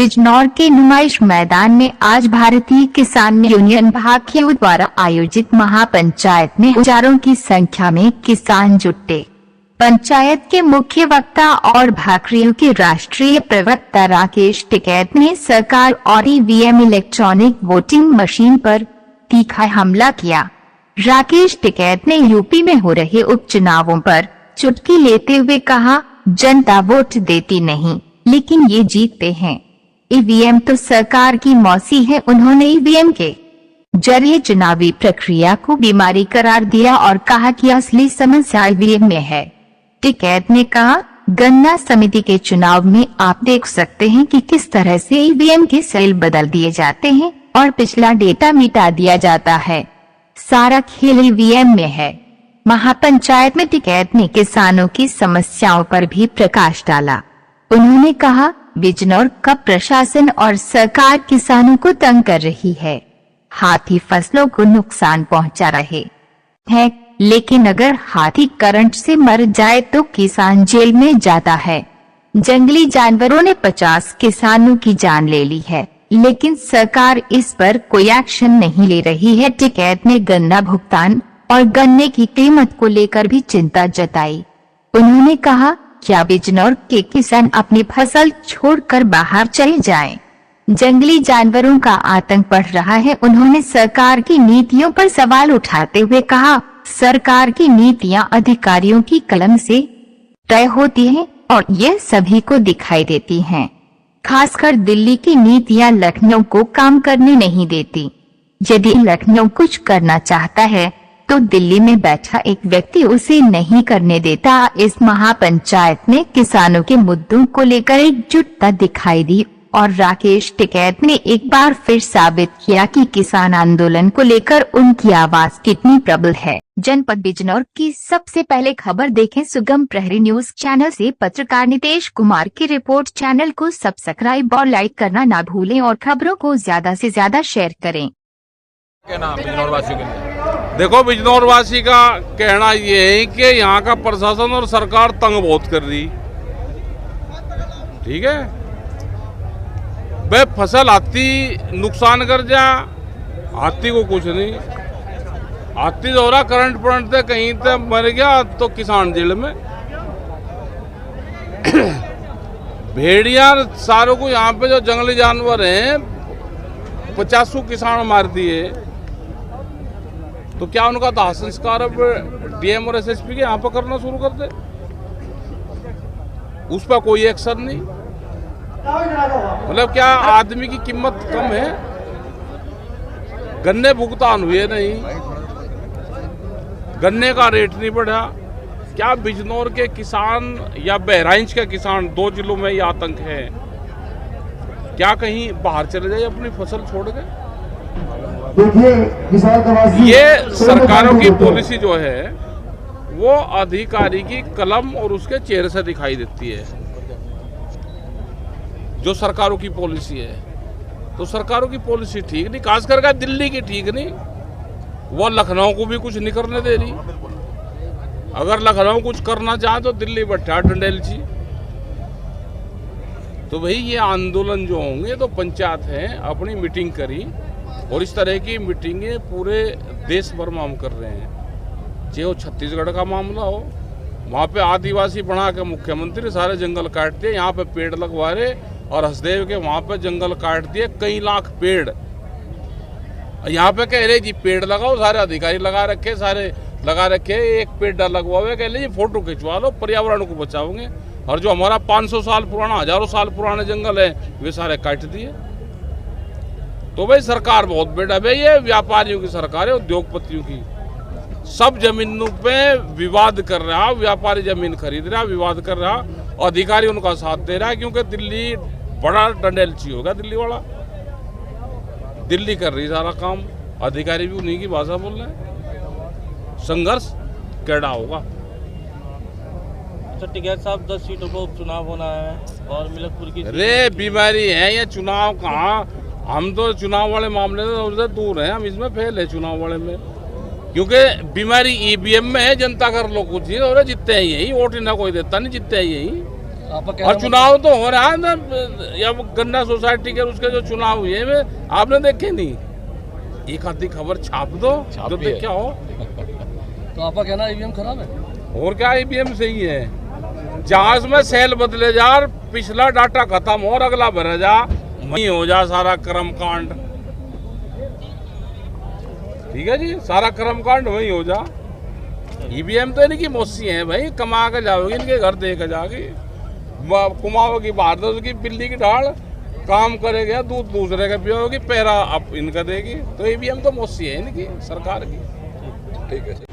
बिजनौर के नुमाइश मैदान में आज भारतीय किसान यूनियन भाकियू द्वारा आयोजित महापंचायत में हजारों की संख्या में किसान जुटे। पंचायत के मुख्य वक्ता और भाकरियों के राष्ट्रीय प्रवक्ता राकेश टिकैत ने सरकार और ईवीएम इलेक्ट्रॉनिक वोटिंग मशीन पर तीखा हमला किया। राकेश टिकैत ने यूपी में हो रहे उपचुनावों पर चुटकी लेते हुए कहा, जनता वोट देती नहीं लेकिन ये जीतते हैं। ईवीएम तो सरकार की मौसी है। उन्होंने ईवीएम के जरिए चुनावी प्रक्रिया को बीमारी करार दिया और कहा कि असली समस्या ईवीएम में है। टिकैत ने कहा, गन्ना समिति के चुनाव में आप देख सकते हैं कि किस तरह से ईवीएम के सेल बदल दिए जाते हैं और पिछला डेटा मिटा दिया जाता है। सारा खेल ईवीएम में है। महापंचायत में टिकैत ने किसानों की समस्याओं पर भी प्रकाश डाला। उन्होंने कहा, बिजनौर का प्रशासन और सरकार किसानों को तंग कर रही है। हाथी फसलों को नुकसान पहुंचा रहे हैं, लेकिन अगर हाथी करंट से मर जाए तो किसान जेल में जाता है। जंगली जानवरों ने 50 किसानों की जान ले ली है, लेकिन सरकार इस पर कोई एक्शन नहीं ले रही है। टिकैत ने गन्ना भुगतान और गन्ने की कीमत को लेकर भी चिंता जताई। उन्होंने कहा, क्या बिजनौर के किसान अपनी फसल छोड़कर बाहर चले जाएं? जंगली जानवरों का आतंक बढ़ रहा है। उन्होंने सरकार की नीतियों पर सवाल उठाते हुए कहा, सरकार की नीतियां अधिकारियों की कलम से तय होती हैं और यह सभी को दिखाई देती हैं। खासकर दिल्ली की नीतियां लखनऊ को काम करने नहीं देती। यदि लखनऊ कुछ करना चाहता है तो दिल्ली में बैठा एक व्यक्ति उसे नहीं करने देता। इस महापंचायत में किसानों के मुद्दों को लेकर एकजुटता दिखाई दी और राकेश टिकैत ने एक बार फिर साबित किया कि किसान आंदोलन को लेकर उनकी आवाज कितनी प्रबल है। जनपद बिजनौर की सबसे पहले खबर देखें सुगम प्रहरी न्यूज चैनल से। पत्रकार नितेश कुमार की रिपोर्ट। चैनल को सब्सक्राइब और लाइक करना ना भूलें और खबरों को ज्यादा से ज्यादा शेयर करें। क्या नाम बिजनौर वासियों के लिए? देखो, बिजनौर वासी का कहना ये है कि यहाँ का प्रशासन और सरकार तंग बहुत कर रही। ठीक है, वे फसल हाथी नुकसान कर जा, हाथी को कुछ नहीं। हाथी दोहरा करंट पड़ते कहीं तक मर गया तो किसान जेल में। भेड़िया सारों को यहाँ पे जो जंगली जानवर हैं 50 किसान मार दिए, तो क्या उनका दाह संस्कार अब डीएम और एसएसपी के यहाँ पर करना शुरू कर दे? उस पर कोई एक्शन नहीं। मतलब क्या आदमी की कीमत कम है? गन्ने भुगतान हुए नहीं, गन्ने का रेट नहीं बढ़ा। क्या बिजनौर के किसान या बहराइच के किसान, 2 जिलों में ये आतंक है, क्या कहीं बाहर चले जाए अपनी फसल छोड़ के? ये सरकारों की पॉलिसी जो है वो अधिकारी की कलम और उसके चेहरे से दिखाई देती है। जो सरकारों की पॉलिसी है, तो सरकारों की पॉलिसी ठीक नहीं, खास करके दिल्ली की ठीक नहीं। वो लखनऊ को भी कुछ नहीं करने दे रही। अगर लखनऊ कुछ करना चाहे तो दिल्ली बैठा डंडेल जी। तो भाई ये आंदोलन जो होंगे तो पंचायत है अपनी मीटिंग करी, और इस तरह की मीटिंगें पूरे देश भर में हम कर रहे हैं। चाहे वो छत्तीसगढ़ का मामला हो, वहाँ पे आदिवासी बना के मुख्यमंत्री सारे जंगल काट दिए, यहाँ पे पेड़ लगवा रहे, और हसदेव के वहाँ पे जंगल काट दिए कई लाख पेड़। यहाँ पे कह रहे जी पेड़ लगाओ, सारे अधिकारी लगा रखे, सारे लगा रखे, एक पेड़ लगवा हुए, कह लीजिए फोटो खिंचवा लो, पर्यावरण को बचाओगे। और जो हमारा 500 साल पुराना, हजारों साल पुराने जंगल है वे सारे काट दिए। तो भाई सरकार बहुत बेटा भाई, ये व्यापारियों की सरकार है, उद्योगपतियों की। सब जमीनों पे विवाद कर रहा, व्यापारी जमीन खरीद रहा, विवाद कर रहा, और अधिकारी उनका साथ दे रहा है, क्योंकि दिल्ली बड़ा डंडेलची होगा। दिल्ली वाला दिल्ली कर रही सारा काम, अधिकारी भी उन्हीं की भाषा बोल रहे हैं। संघर्ष कैडा होगा। अच्छा टिकैत साहब, 10 सीटों पर उपचुनाव होना है और मिलकपुर की अरे बीमारी है ये चुनाव कहाँ? हम तो चुनाव वाले मामले से दूर हैं, हम इसमें फेल है चुनाव वाले में, क्योंकि बीमारी ईवीएम में है। जनता कर लो कुछ ही, और जीतते हैं यही, वोट ना कोई देता नहीं, जीतते हैं यही। आपका और कहना चुनाव तो हो रहा है ना, या वो गन्ना सोसाइटी के उसके जो चुनाव हुए वे आपने देखे नहीं? एक आधी खबर छाप दो जो भी है। देखा हो। तो आपका कहना ईवीएम खराब है? और क्या ईवीएम सही है? जहां में सेल बदले जा, पिछला डाटा खत्म हो और अगला भर जा, वही हो जा सारा कर्म कांड। ठीक है जी, सारा कर्म कांड वही हो जा। ईवीएम तो इनकी मौसी है भाई, कमा के जाओगी इनके घर दे के जाओगी, कुमाओगी बाहर दो उसकी बिल्ली की ढाल, काम करेगा दूध दूसरे का पियोगी, पैरा अब इनका देगी। तो ईवीएम तो मौसी है इनकी सरकार की। ठीक है।